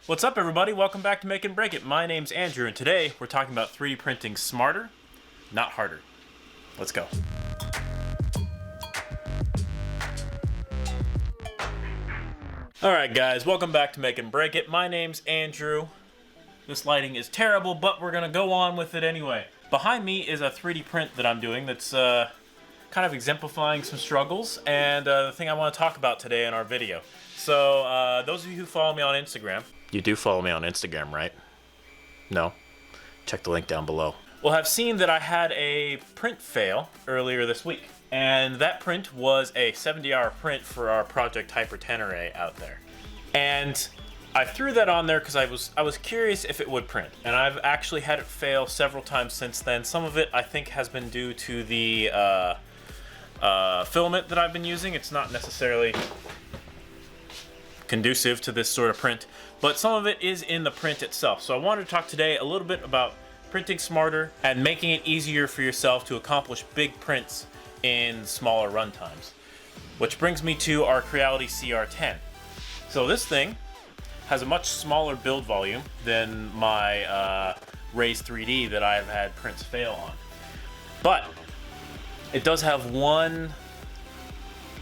What's up, everybody? Welcome back to Make and Break It. My name's Andrew, and today we're talking about 3D printing smarter, not harder. Let's go. Alright guys, welcome back to Make and Break It. My name's Andrew. This lighting is terrible, but we're gonna go on with it anyway. Behind me is a 3D print that I'm doing that's kind of exemplifying some struggles and the thing I want to talk about today in our video. So those of you who follow me on Instagram, you do follow me on Instagram, right? No? Check the link down below. Well, have seen that I had a print fail earlier this week. And that print was a 70-hour print for our Project HyperTenere out there. And I threw that on there because I was curious if it would print. And I've actually had it fail several times since then. Some of it I think has been due to the filament that I've been using. It's not necessarily conducive to this sort of print, but some of it is in the print itself. So I wanted to talk today a little bit about printing smarter and making it easier for yourself to accomplish big prints in smaller run times. Which brings me to our Creality CR-10. So this thing has a much smaller build volume than my Raise 3D that I've had prints fail on. But it does have one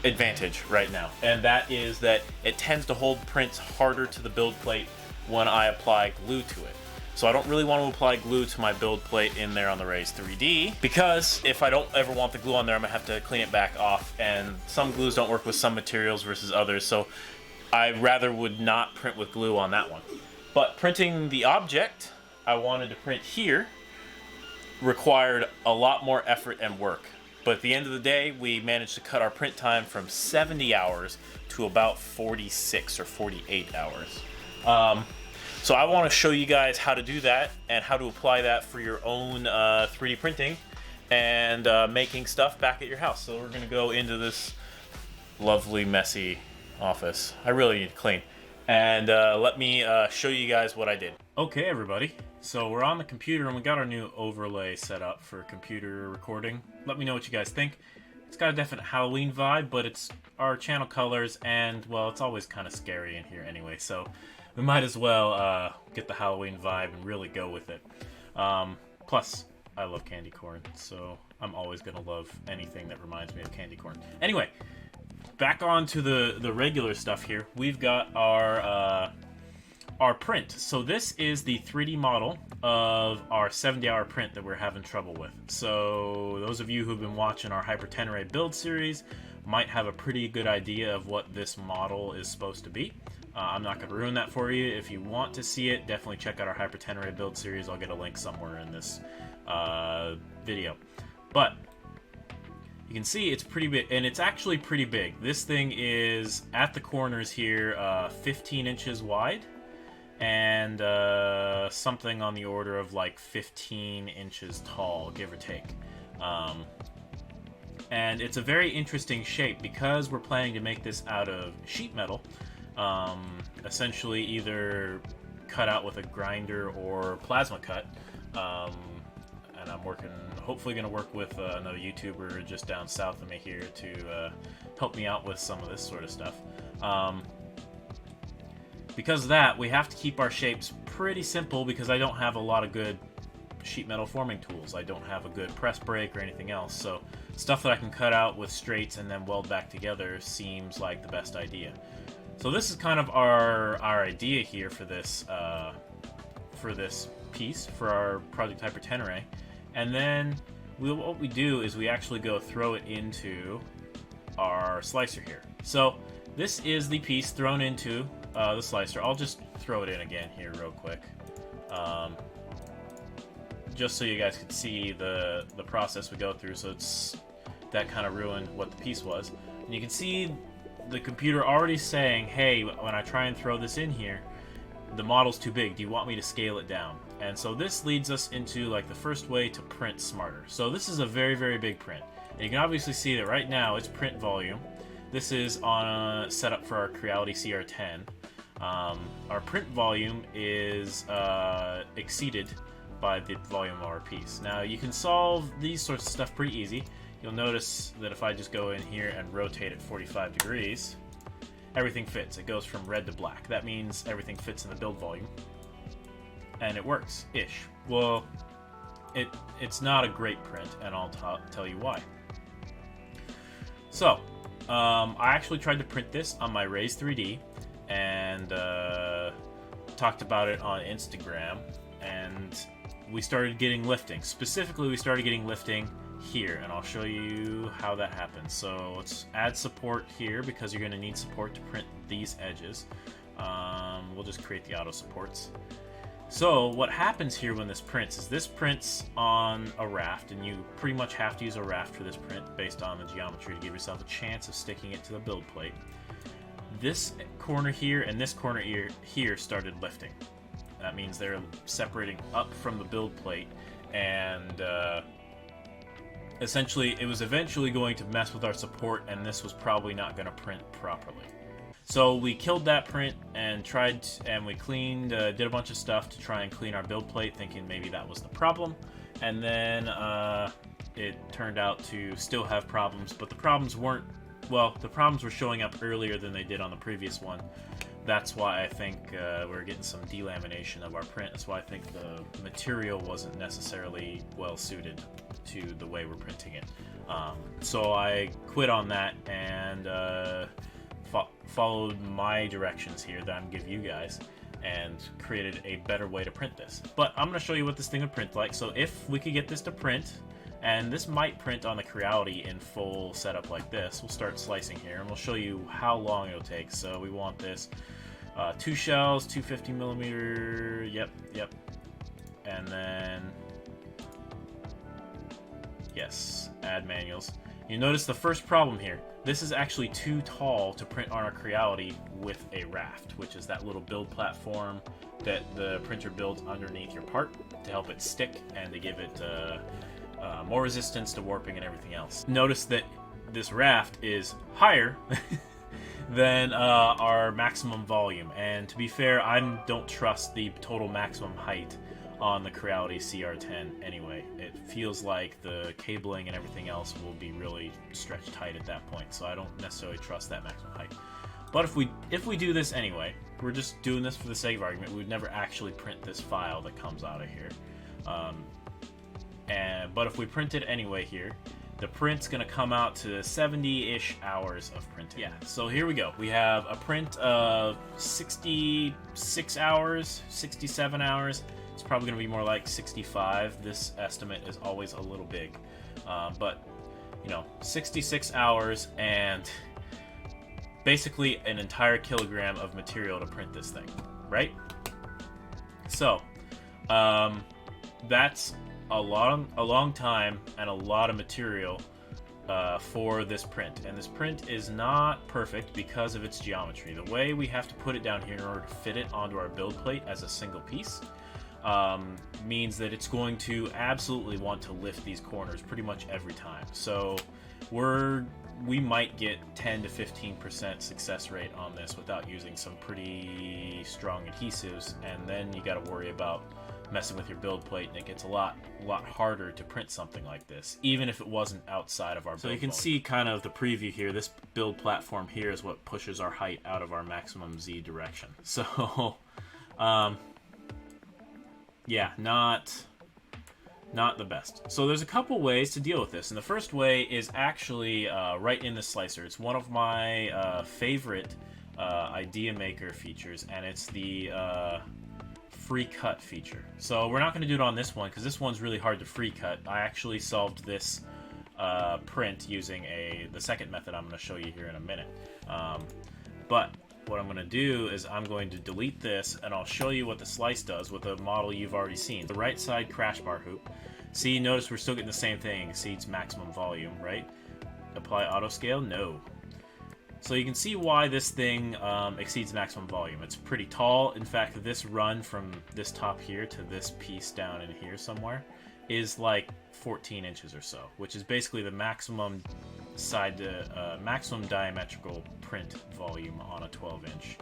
advantage right now, and that is that it tends to hold prints harder to the build plate when I apply glue to it. So I don't really want to apply glue to my build plate in there on the Raise 3D, because if I don't ever want the glue on there, I'm gonna have to clean it back off, and some glues don't work with some materials versus others, so I rather would not print with glue on that one. But printing the object I wanted to print here required a lot more effort and work. But at the end of the day, we managed to cut our print time from 70 hours to about 46 or 48 hours. So I want to show you guys how to do that and how to apply that for your own 3D printing and making stuff back at your house. So we're going to go into this lovely, messy office. I really need to clean. And let me show you guys what I did. Okay, everybody. So we're on the computer and we got our new overlay set up for computer recording. Let me know what you guys think. It's got a definite Halloween vibe, but it's our channel colors, and well, it's always kind of scary in here anyway, so we might as well get the Halloween vibe and really go with it. Plus, I love candy corn, so I'm always gonna love anything that reminds me of candy corn. Anyway, back on to the regular stuff here. We've got our print. So this is the 3D model of our 70-hour print that we're having trouble with. So those of you who've been watching our HyperTenere build series might have a pretty good idea of what this model is supposed to be. I'm not going to ruin that for you. If you want to see it, definitely check out our HyperTenere build series. I'll get a link somewhere in this video. But you can see it's pretty big, and it's actually pretty big. This thing is, at the corners here, 15 inches wide, and something on the order of like 15 inches tall, give or take. And it's a very interesting shape because we're planning to make this out of sheet metal, essentially either cut out with a grinder or plasma cut. And I'm hopefully going to work with another YouTuber just down south of me here to help me out with some of this sort of stuff. Because of that, we have to keep our shapes pretty simple because I don't have a lot of good sheet metal forming tools. I don't have a good press brake or anything else, so stuff that I can cut out with straights and then weld back together seems like the best idea. So this is kind of our idea here for this piece, for our Project HyperTenere. And then what we do is we actually go throw it into our slicer here. So this is the piece thrown into the slicer. I'll just throw it in again here real quick, just so you guys can see the process we go through. So that kind of ruined what the piece was. And you can see the computer already saying, hey, when I try and throw this in here, the model's too big. Do you want me to scale it down? And so this leads us into like the first way to print smarter. So this is a very, very big print. And you can obviously see that right now it's print volume. This is on set up for our Creality CR-10. Our print volume is exceeded by the volume of our piece. Now you can solve these sorts of stuff pretty easy. You'll notice that if I just go in here and rotate it 45 degrees, everything fits. It goes from red to black. That means everything fits in the build volume. And it works-ish. Well, it's not a great print, and I'll tell you why. So, I actually tried to print this on my Raise 3D, and talked about it on Instagram, and we started getting lifting. Specifically, we started getting lifting here, and I'll show you how that happens. So let's add support here, because you're going to need support to print these edges. We'll just create the auto supports. So what happens here when this prints is this prints on a raft, and you pretty much have to use a raft for this print based on the geometry to give yourself a chance of sticking it to the build plate. This corner here and this corner here started lifting. That means they're separating up from the build plate, and essentially it was eventually going to mess with our support, and this was probably not going to print properly. So we killed that print and we cleaned, did a bunch of stuff to try and clean our build plate, thinking maybe that was the problem. And then it turned out to still have problems, but the problems weren't, well, the problems were showing up earlier than they did on the previous one. That's why I think we're getting some delamination of our print. That's why I think the material wasn't necessarily well suited to the way we're printing it. So I quit on that and followed my directions here that I'm giving you guys, and created a better way to print this. But I'm going to show you what this thing would print like. So if we could get this to print, and this might print on the Creality in full setup like this, we'll start slicing here, and we'll show you how long it'll take. So we want this 2 shells, 250mm, yep, and then yes, add manuals. You notice the first problem here. This is actually too tall to print on our Creality with a raft, which is that little build platform that the printer builds underneath your part to help it stick and to give it more resistance to warping and everything else. Notice that this raft is higher than our maximum volume, and to be fair, I don't trust the total maximum height on the Creality CR-10 anyway. It feels like the cabling and everything else will be really stretched tight at that point, so I don't necessarily trust that maximum height. But if we do this anyway, we're just doing this for the sake of argument, we'd never actually print this file that comes out of here. But if we print it anyway here, the print's going to come out to 70-ish hours of printing. Yeah, so here we go. We have a print of 66 hours, 67 hours. It's probably going to be more like 65. This estimate is always a little big. But, you know, 66 hours and basically an entire kilogram of material to print this thing, right? So, that's a long time and a lot of material for this print. And this print is not perfect because of its geometry. The way we have to put it down here in order to fit it onto our build plate as a single piece means that it's going to absolutely want to lift these corners pretty much every time. So we might get 10 to 15% success rate on this without using some pretty strong adhesives, and then you got to worry about messing with your build plate, and it gets a lot harder to print something like this, even if it wasn't outside of our build. So you can see kind of the preview here. This build platform here is what pushes our height out of our maximum Z direction. So yeah, not the best. So there's a couple ways to deal with this, and the first way is actually right in the slicer. It's one of my favorite idea maker features, and it's the free cut feature. So we're not going to do it on this one because this one's really hard to free cut. I actually solved this print using the second method I'm going to show you here in a minute. But what I'm going to do is I'm going to delete this, and I'll show you what the slice does with a model you've already seen. The right side crash bar hoop. See, notice we're still getting the same thing. Exceeds maximum volume, right? Apply auto scale? No. So you can see why this thing exceeds maximum volume. It's pretty tall. In fact, this run from this top here to this piece down in here somewhere is like 14 inches or so, which is basically the maximum maximum diametrical print volume on a 12-inch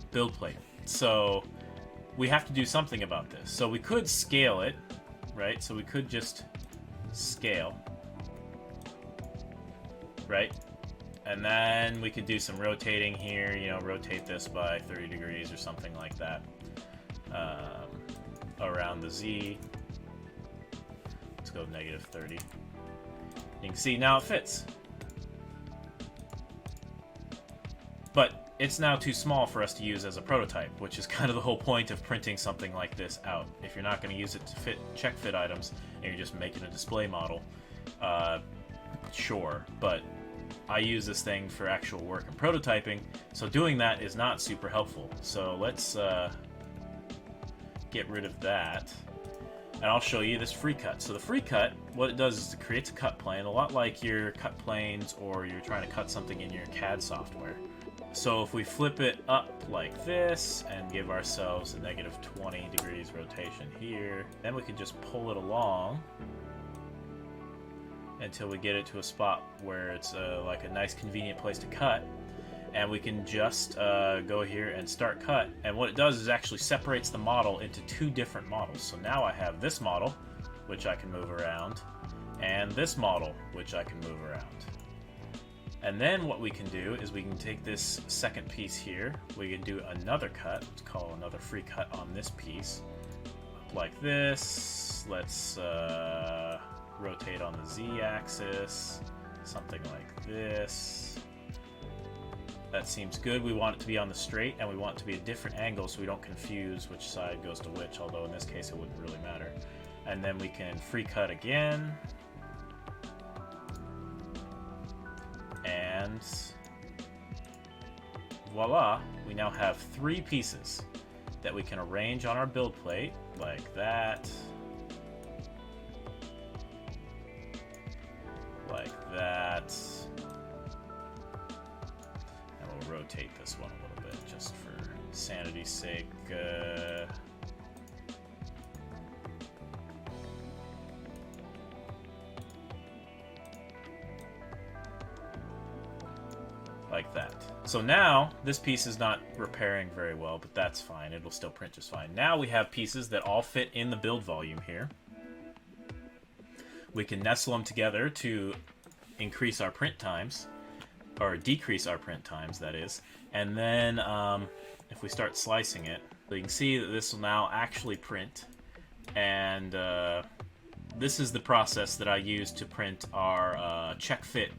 build plate. So we have to do something about this. So we could scale it, right? So we could just scale, right? And then we could do some rotating here, you know, rotate this by 30 degrees or something like that around the Z. Let's go -30. You can see now it fits. But it's now too small for us to use as a prototype, which is kind of the whole point of printing something like this out. If you're not going to use it to check fit items, and you're just making a display model, sure, but I use this thing for actual work and prototyping, so doing that is not super helpful. So let's get rid of that, and I'll show you this free cut. So the free cut, what it does is it creates a cut plane, a lot like your cut planes or you're trying to cut something in your CAD software. So if we flip it up like this and give ourselves a -20 degrees rotation here, then we can just pull it along until we get it to a spot where it's like a nice convenient place to cut, and we can just go here and start cut. And what it does is actually separates the model into two different models. So now I have this model, which I can move around, and this model, which I can move around. And then what we can do is we can take this second piece here, we can do another cut, let's call another free cut on this piece, up like this. Let's rotate on the Z-axis, something like this. That seems good. We want it to be on the straight, and we want it to be a different angle so we don't confuse which side goes to which, although in this case it wouldn't really matter. And then we can free cut again. And voila, we now have three pieces that we can arrange on our build plate like that, like that, and we'll rotate this one a little bit just for sanity's sake. Like that. So now this piece is not repairing very well, but that's fine. It'll still print just fine. Now we have pieces that all fit in the build volume here. We can nestle them together to increase our print times, or decrease our print times, that is. And then if we start slicing it, you can see that this will now actually print. And this is the process that I use to print our check fit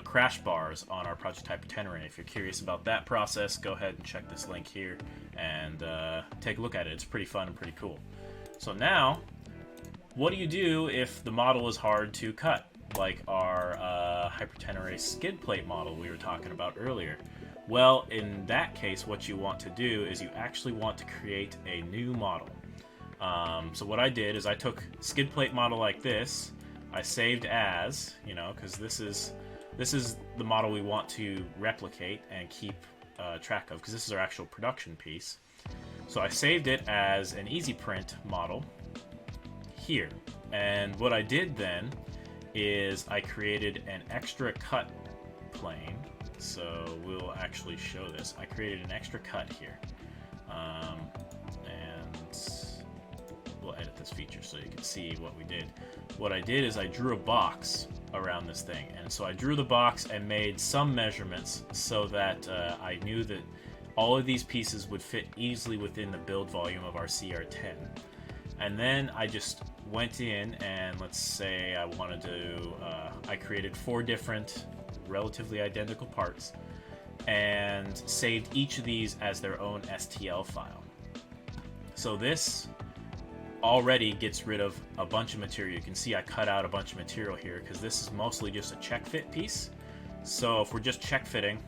crash bars on our Project HyperTenere. If you're curious about that process, go ahead and check this link here and take a look at it. It's pretty fun and pretty cool. So now, what do you do if the model is hard to cut, like our HyperTenere skid plate model we were talking about earlier? Well, in that case, what you want to do is you actually want to create a new model. So what I did is I took skid plate model like this, I saved as, because this is the model we want to replicate and keep track of, because this is our actual production piece. So I saved it as an easy print model here. And what I did then is I created an extra cut plane. So we'll actually show this. I created an extra cut here. And we'll edit this feature so you can see what we did. What I did is I drew a box around this thing, and so I drew the box and made some measurements so that I knew that all of these pieces would fit easily within the build volume of our CR-10. And then I just went in and let's say I wanted to, I created 4 different relatively identical parts and saved each of these as their own STL file. So this already gets rid of a bunch of material. You can see I cut out a bunch of material here because this is mostly just a check fit piece. So if we're just check fitting,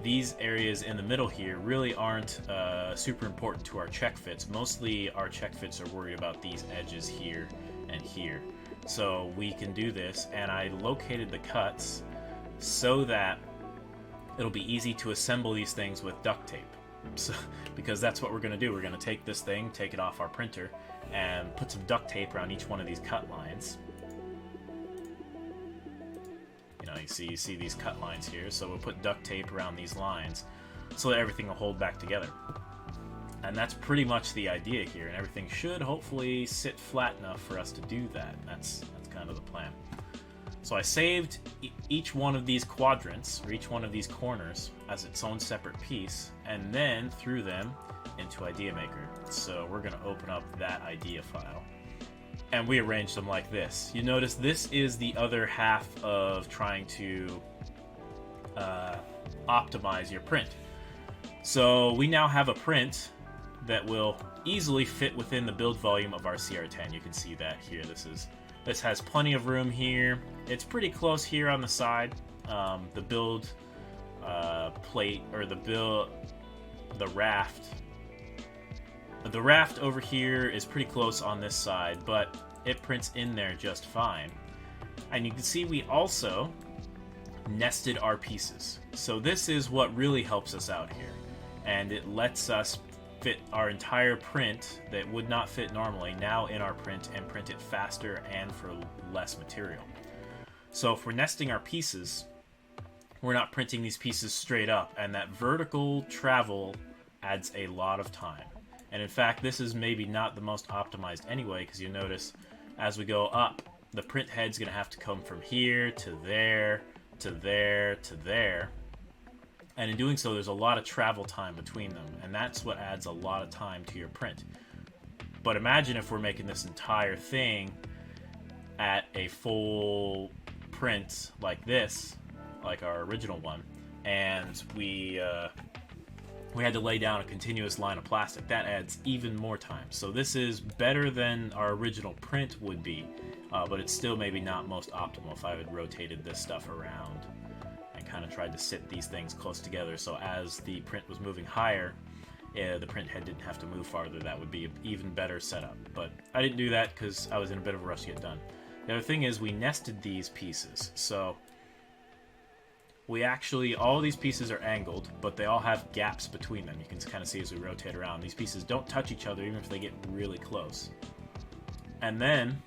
these areas in the middle here really aren't super important to our check fits. Mostly our check fits are worried about these edges here and here. So we can do this, and I located the cuts so that it'll be easy to assemble these things with duct tape. So, because that's what we're going to do. We're going to take this thing, take it off our printer, and put some duct tape around each one of these cut lines. You see these cut lines here, so we'll put duct tape around these lines so that everything will hold back together. And that's pretty much the idea here, and everything should hopefully sit flat enough for us to do that. That's kind of the plan. So I saved each one of these quadrants, or each one of these corners, as its own separate piece, and then threw them into Idea Maker. So we're going to open up that idea file. And we arranged them like this. You notice this is the other half of trying to optimize your print. So we now have a print that will easily fit within the build volume of our CR10. You can see that here. This has plenty of room here. It's pretty close here on the side. The build plate, or the raft. The raft over here is pretty close on this side, but it prints in there just fine. And you can see we also nested our pieces. So this is what really helps us out here. And it lets us fit our entire print that would not fit normally now in our print, and print it faster and for less material. So if we're nesting our pieces, we're not printing these pieces straight up, and that vertical travel adds a lot of time. And in fact, this is maybe not the most optimized anyway, because you notice as we go up, the print head's going to have to come from here to there, to there, to there. And in doing so, there's a lot of travel time between them, and that's what adds a lot of time to your print. But imagine if we're making this entire thing at a full print like this, like our original one, and we had to lay down a continuous line of plastic. That adds even more time. So this is better than our original print would be, but it's still maybe not most optimal if I had rotated this stuff around and kind of tried to sit these things close together. So as the print was moving higher, the print head didn't have to move farther. That would be an even better setup. But I didn't do that because I was in a bit of a rush to get done. The other thing is we nested these pieces. So we actually, all of these pieces are angled, but they all have gaps between them. You can kind of see as we rotate around. These pieces don't touch each other even if they get really close. And then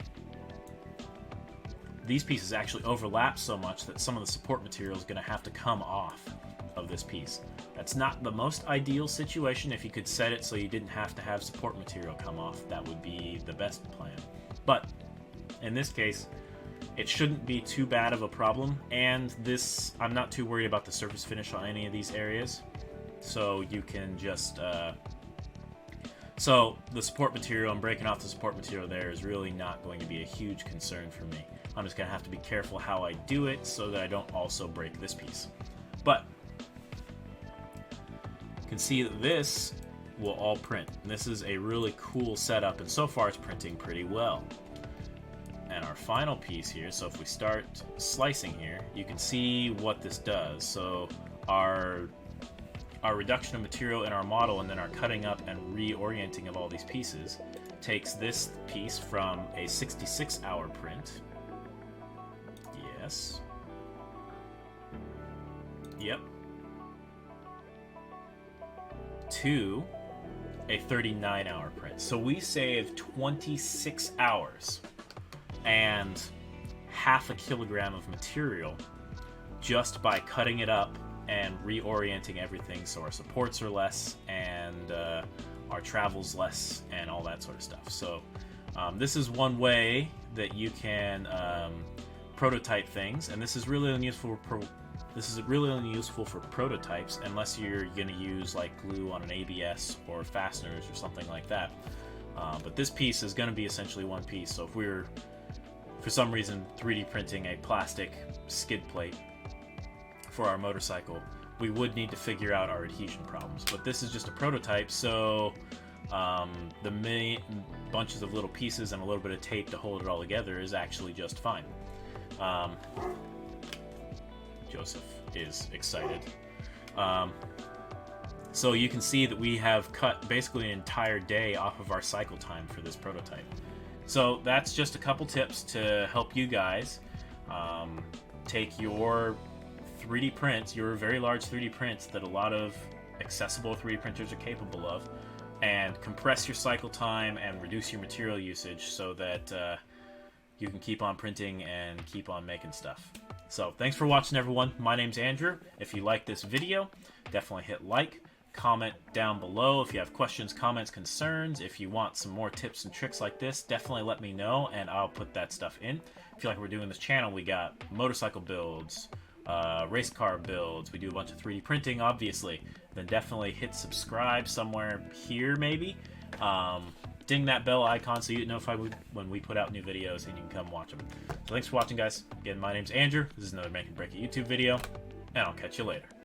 these pieces actually overlap so much that some of the support material is going to have to come off of this piece. That's not the most ideal situation. If you could set it so you didn't have to have support material come off, that would be the best plan. But in this case, it shouldn't be too bad of a problem, and this, I'm not too worried about the surface finish on any of these areas. So you can just, so the support material and breaking off the support material there is really not going to be a huge concern for me. I'm just going to have to be careful how I do it so that I don't also break this piece. But you can see that this will all print. And this is a really cool setup, and so far it's printing pretty well. And our final piece here, so if we start slicing here, you can see what this does. So our reduction of material in our model, and then our cutting up and reorienting of all these pieces, takes this piece from a 66-hour print. Yes. Yep. To a 39-hour print. So we saved 26 hours and half a kilogram of material just by cutting it up and reorienting everything so our supports are less and our travel's less and all that sort of stuff. So this is one way that you can prototype things, and this is really only useful for prototypes unless you're going to use like glue on an ABS or fasteners or something like that. But this piece is going to be essentially one piece. So if we were for some reason 3D printing a plastic skid plate for our motorcycle, we would need to figure out our adhesion problems. But this is just a prototype, so the many bunches of little pieces and a little bit of tape to hold it all together is actually just fine. Joseph is excited. So you can see that we have cut basically an entire day off of our cycle time for this prototype. So that's just a couple tips to help you guys take your 3D prints, your very large 3D prints that a lot of accessible 3D printers are capable of, and compress your cycle time and reduce your material usage so that you can keep on printing and keep on making stuff. So thanks for watching, everyone. My name's Andrew. If you like this video, definitely hit like, comment down below if you have questions, comments, concerns. If you want some more tips and tricks like this, definitely let me know and I'll put that stuff in. I feel like we're doing this channel. We got motorcycle builds, race car builds. We do a bunch of 3D printing, obviously. Then definitely hit subscribe somewhere here, maybe. Ding that bell icon so you get notified when we put out new videos and you can come watch them. So thanks for watching, guys. Again, my name's Andrew. This is another Make and Break It YouTube video, and I'll catch you later.